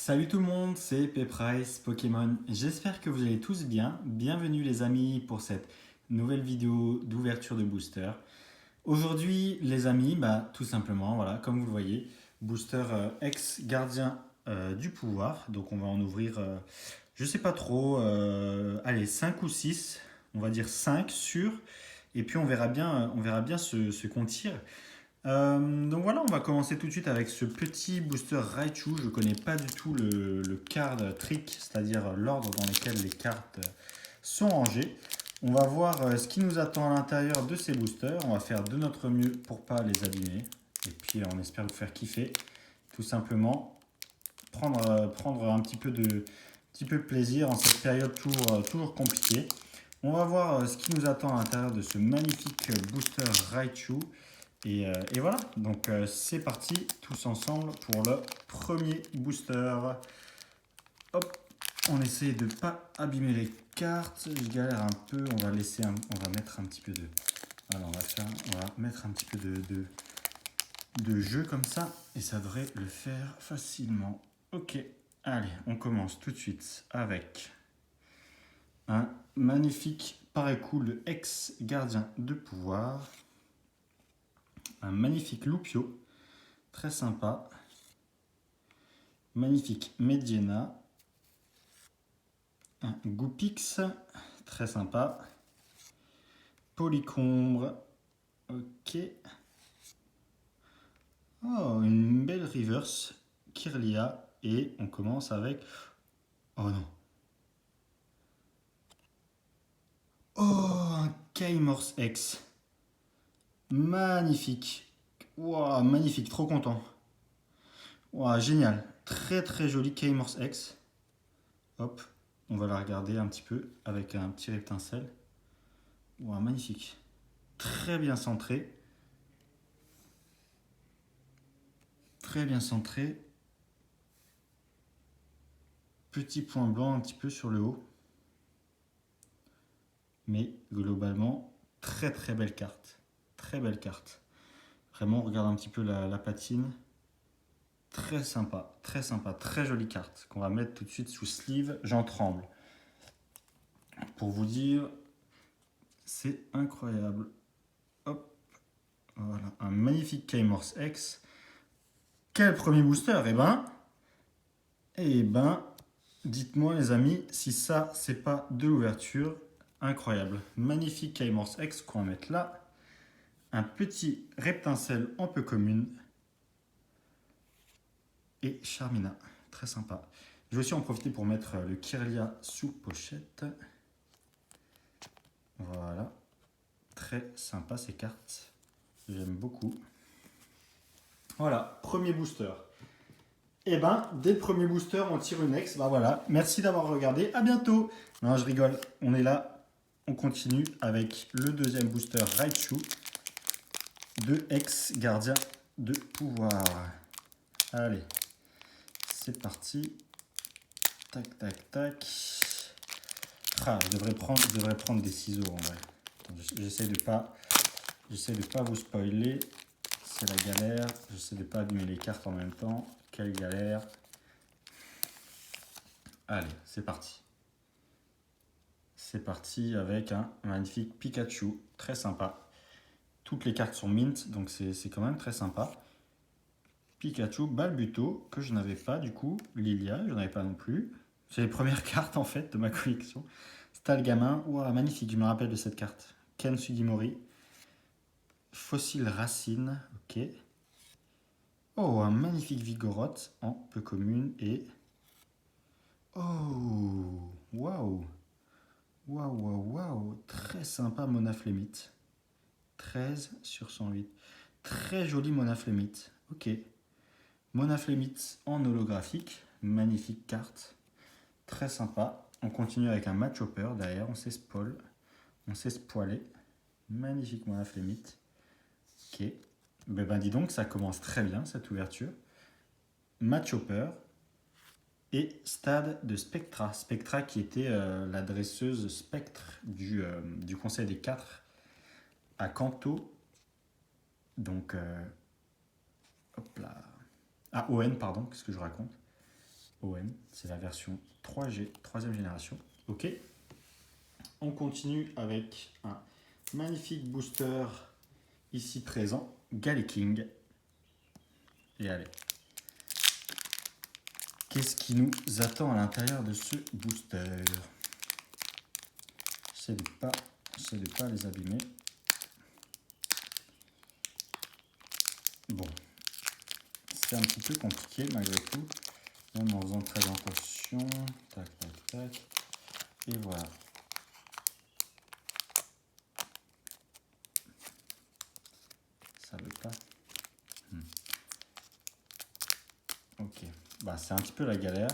Salut tout le monde, c'est Peprise Pokémon. J'espère que vous allez tous bien. Bienvenue les amis pour cette nouvelle vidéo d'ouverture de booster. Aujourd'hui les amis, tout simplement, voilà, comme vous le voyez, booster ex-gardien du pouvoir. Donc on va en ouvrir, je sais pas trop, allez 5 ou 6, on va dire 5 sur. Et puis on verra bien ce qu'on tire. Donc voilà, on va commencer tout de suite avec ce petit booster Raichu. Je ne connais pas du tout le card trick, c'est-à-dire l'ordre dans lequel les cartes sont rangées. On va voir ce qui nous attend à l'intérieur de ces boosters. On va faire de notre mieux pour ne pas les abîmer. Et puis on espère vous faire kiffer. Tout simplement, prendre un petit peu de plaisir en cette période toujours compliquée. On va voir ce qui nous attend à l'intérieur de ce magnifique booster Raichu. Et voilà, donc c'est parti tous ensemble pour le premier booster. Hop, on essaie de ne pas abîmer les cartes. Je galère un peu, on va mettre un petit peu de. Alors on va mettre un petit peu de jeu comme ça et ça devrait le faire facilement. Ok, allez, on commence tout de suite avec un magnifique Parecool ex-gardien de pouvoir. Un magnifique Loupio, très sympa. Magnifique Mediena. Un Goupix, très sympa. Polycombre, ok. Oh, une belle reverse. Kirlia. Et on commence avec... Oh non. Oh, un Kaimorse X. Magnifique. Wow, magnifique, trop content. Wow, génial. Très très joli Kaimorse X. Hop, on va la regarder un petit peu avec un petit reptincelle. Wow, magnifique. Très bien centré. Très bien centré. Petit point blanc un petit peu sur le haut. Mais globalement, très très belle carte. Très belle carte. Vraiment, on regarde un petit peu la patine. Très sympa, très jolie carte qu'on va mettre tout de suite sous sleeve. J'en tremble. Pour vous dire, c'est incroyable. Hop, voilà, un magnifique Kaimorse X. Quel premier booster? Dites-moi les amis, si ça, c'est pas de l'ouverture, incroyable. Magnifique Kaimorse X qu'on va mettre là. Un petit Reptincelle en peu commune. Et Charmina, très sympa. Je vais aussi en profiter pour mettre le Kirlia sous pochette. Voilà. Très sympa ces cartes. J'aime beaucoup. Voilà, premier booster. Et dès le premier booster, on tire une ex. Voilà, merci d'avoir regardé. À bientôt. Non, je rigole. On est là. On continue avec le deuxième booster Raichu de ex-gardien de pouvoir. Allez, c'est parti. Tac, tac, tac. Ah, je devrais prendre des ciseaux en vrai. J'essaie de pas vous spoiler. C'est la galère. J'essaie de pas abîmer les cartes en même temps. Quelle galère. Allez, c'est parti. C'est parti avec un magnifique Pikachu. Très sympa. Toutes les cartes sont mint, donc c'est quand même très sympa. Pikachu, Balbuto, que je n'avais pas du coup. Lilia, je n'en avais pas non plus. C'est les premières cartes en fait de ma collection. Stalgamin, wow, magnifique, je me rappelle de cette carte. Ken Sugimori. Fossile Racine, ok. Oh, un magnifique Vigoroth en peu commune et... Oh, waouh. Waouh. Très sympa Monaflémite. 13 sur 108. Très joli Monaflémite. Ok. Monaflémite en holographique. Magnifique carte. Très sympa. On continue avec un Machopper derrière. On s'espoile. On s'est spoilé. Magnifique Monaflémite. Ok. Dis donc, ça commence très bien cette ouverture. Machopper et Stade de Spectra. Spectra qui était la dresseuse Spectre du Conseil des 4 à Kanto. Donc, hop là. À ON, pardon, qu'est-ce que je raconte? ON. C'est la version 3G, troisième génération. Ok. On continue avec un magnifique booster ici présent, Galaking. Et allez. Qu'est-ce qui nous attend à l'intérieur de ce booster? J'essaie de pas les abîmer. Bon, c'est un petit peu compliqué malgré tout, même en faisant très attention. Tac, tac, tac. Et voilà. Ça veut pas. Ok. Bah, c'est un petit peu la galère.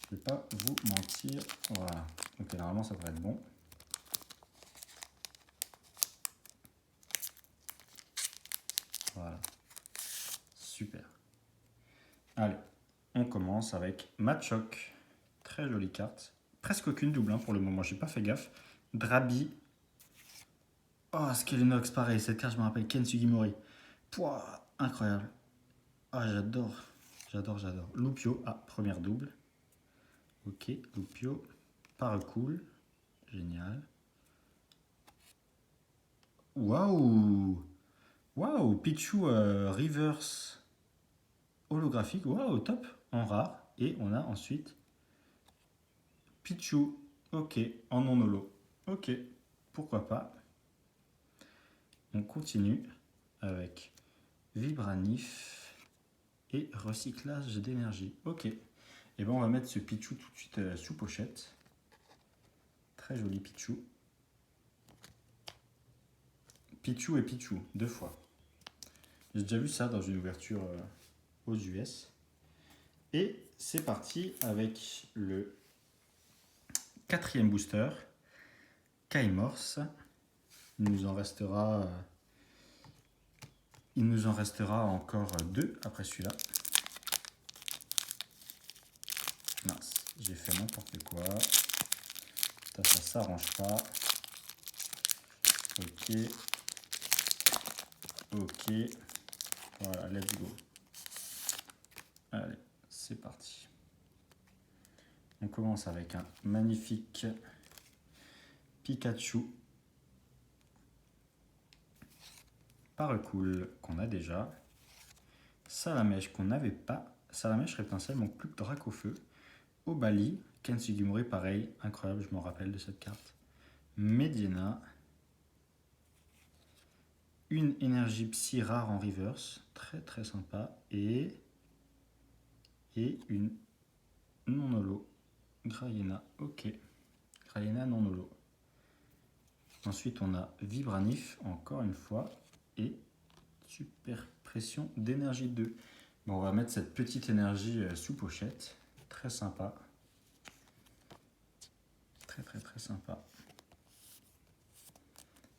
Je vais pas vous mentir. Voilà. Ok, normalement ça devrait être bon. Voilà. Super. Allez, on commence avec Machoke. Très jolie carte. Presque aucune double pour le moment, j'ai pas fait gaffe. Drabi. Oh, Skelenox, pareil. Cette carte, je me rappelle Ken Sugimori. Pouah, incroyable. Ah, j'adore. J'adore. Lupio. Ah, première double. Ok, Lupio. Paracool. Génial. Waouh! Waouh! Pichu reverse holographique. Waouh, top! En rare. Et on a ensuite Pichu. Ok, en non holo. Ok, pourquoi pas. On continue avec Vibranif et recyclage d'énergie. Ok. Et ben on va mettre ce Pichu tout de suite sous pochette. Très joli Pichu. Pichu et Pichu, 2 fois. J'ai déjà vu ça dans une ouverture aux US. Et c'est parti avec le 4e booster, Kaimorse. Il nous en restera encore 2 après celui-là. Mince, j'ai fait n'importe quoi. Ça s'arrange pas. Ok. Ok. Voilà, let's go. Allez, c'est parti. On commence avec un magnifique Pikachu Paracool qu'on a déjà. Salamèche qu'on n'avait pas. Salamèche Reptincelle, manque plus que Dracofeu. Obali, Ken Sugimori, pareil, incroyable, je me rappelle de cette carte. Medina. Une énergie psy rare en reverse, très sympa. Et une non holo. Grayena, ok. Grayena non holo. Ensuite, on a Vibranif, encore une fois. Et super pression d'énergie 2. Bon, on va mettre cette petite énergie sous pochette. Très sympa. Très sympa.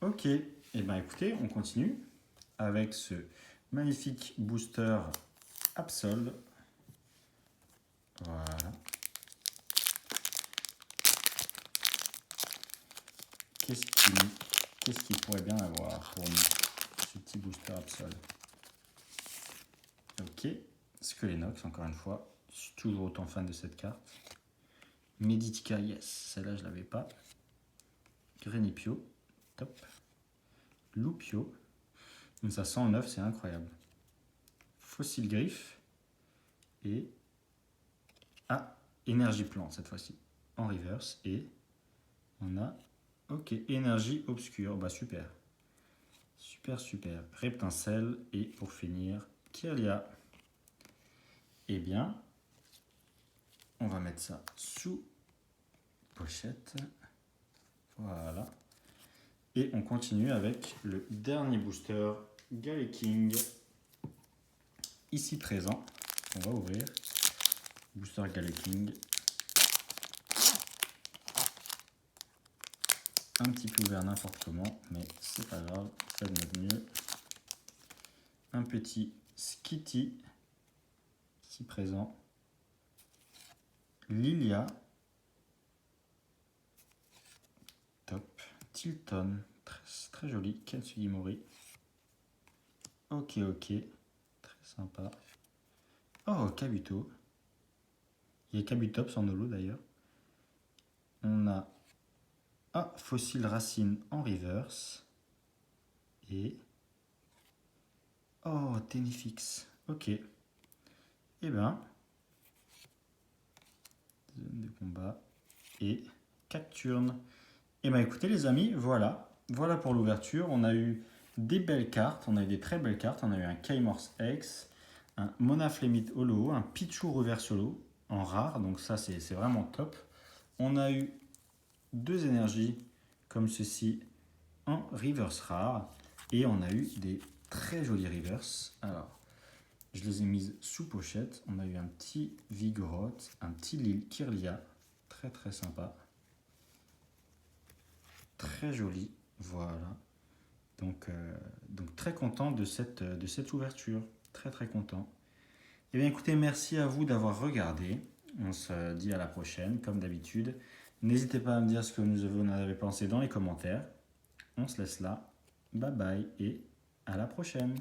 Ok, et bien écoutez, on continue avec ce magnifique booster Absol. Voilà. Qu'est-ce qu'il pourrait bien avoir pour nous, ce petit booster Absol? Ok, Skelenox, encore une fois. Je suis toujours autant fan de cette carte. Meditica, yes, celle-là je l'avais pas. Grenipio, top. Lupio, donc ça 109, c'est incroyable. Fossil Griffe et énergie plante cette fois-ci en reverse. Et on a ok, énergie obscure, bah super. Super. Reptincelle et pour finir, Kirlia. Eh bien, on va mettre ça sous pochette. Voilà. Et on continue avec le dernier booster Galaking ici présent. On va ouvrir. Booster Galaking. Un petit peu ouvert n'importe comment, mais c'est pas grave, ça de notre mieux. Un petit Skitty ici présent. Lilia. Top. Tilton. Très joli. Ken Sugimori. Ok. Très sympa. Oh, Kabuto. Il y a Kabutops en holo d'ailleurs. On a Fossil Racine en reverse. Et... Oh, Tenefix. Ok. Eh ben... Zone de combat. Et Cacturne. Eh ben écoutez les amis, voilà. Voilà pour l'ouverture. On a eu des belles cartes. On a eu des très belles cartes. On a eu un Kaimorse X, un Monaflemite holo, un Pichu reverse holo en rare. Donc ça c'est vraiment top. On a eu deux énergies comme ceci en reverse rare. Et on a eu des très jolis reverse. Alors, je les ai mises sous pochette. On a eu un petit Vigoroth, un petit Lille Kirlia. Très très sympa. Très joli. Voilà. Donc très content de cette ouverture. Très très content. Eh bien écoutez, merci à vous d'avoir regardé. On se dit à la prochaine, comme d'habitude. N'hésitez pas à me dire ce que vous en avez pensé dans les commentaires. On se laisse là. Bye bye et à la prochaine.